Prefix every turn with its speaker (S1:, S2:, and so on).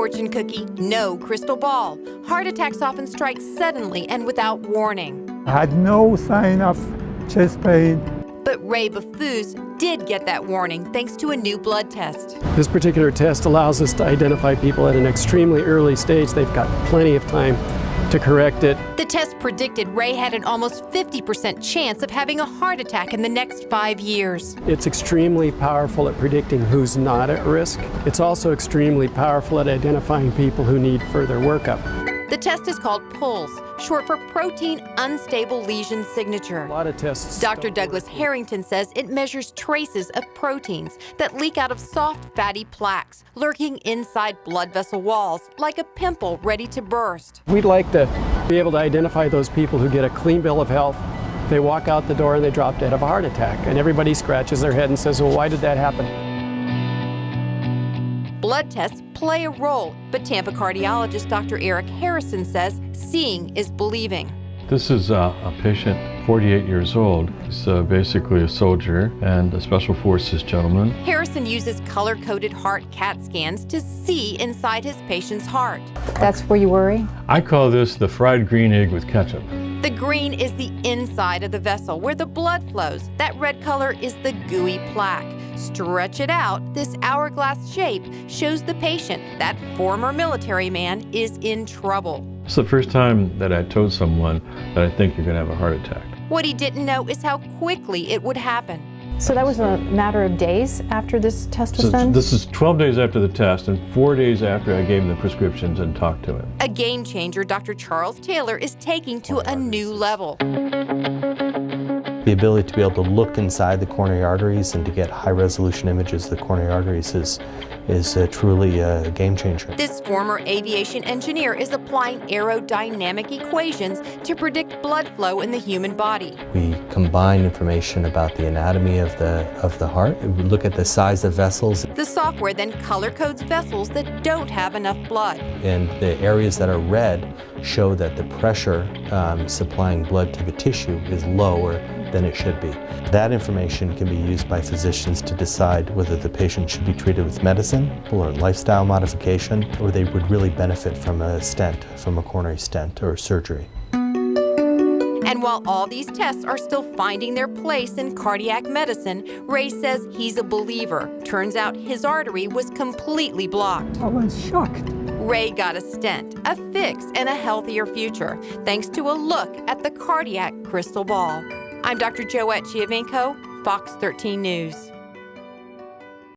S1: fortune cookie, no crystal ball. Heart attacks often strike suddenly and without warning.
S2: I had no sign of chest pain.
S1: But Ray Baffouz did get that warning thanks to a new blood test.
S3: This particular test allows us to identify people at an extremely early stage. They've got plenty of time to correct it.
S1: The test predicted Ray had an almost 50% chance of having a heart attack in the next 5 years.
S3: It's extremely powerful at predicting who's not at risk. It's also extremely powerful at identifying people who need further workup.
S1: The test is called PULSE, short for Protein Unstable Lesion Signature.
S3: A lot of tests.
S1: Dr. Douglas Harrington says it measures traces of proteins that leak out of soft, fatty plaques, lurking inside blood vessel walls, like a pimple ready to burst.
S3: We'd like to be able to identify those people who get a clean bill of health. They walk out the door and they drop dead of a heart attack. And everybody scratches their head and says, well, why did that happen?
S1: Blood tests play a role, but Tampa cardiologist Dr. Eric Harrison says seeing is believing.
S4: This is a patient, 48 years old. He's basically a soldier and a special forces gentleman.
S1: Harrison uses color-coded heart CAT scans to see inside his patient's heart.
S5: That's where you worry?
S4: I call this the fried green egg with ketchup.
S1: The green is the inside of the vessel where the blood flows. That red color is the gooey plaque. Stretch it out, this hourglass shape shows the patient, that former military man, is in trouble.
S4: It's the first time that I told someone that I think you're going to have a heart attack.
S1: What he didn't know is how quickly it would happen.
S5: So that was a matter of days after this test was done?
S4: This is 12 days after the test and 4 days after I gave him the prescriptions and talked to him.
S1: A game changer Dr. Charles Taylor is taking to a new level.
S6: The ability to be able to look inside the coronary arteries and to get high-resolution images of the coronary arteries is truly a game changer.
S1: This former aviation engineer is applying aerodynamic equations to predict blood flow in the human body.
S6: We combine information about the anatomy of the heart. We look at the size of vessels.
S1: The software then color codes vessels that don't have enough blood.
S6: And the areas that are red show that the pressure supplying blood to the tissue is lower than it should be. That information can be used by physicians to decide whether the patient should be treated with medicine or lifestyle modification, or they would really benefit from a stent, from a coronary stent or surgery.
S1: And while all these tests are still finding their place in cardiac medicine, Ray says he's a believer. Turns out his artery was completely blocked.
S2: I was shocked.
S1: Ray got a stent, a fix, and a healthier future, thanks to a look at the cardiac crystal ball. I'm Dr. Joette Giovenco, Fox 13 News.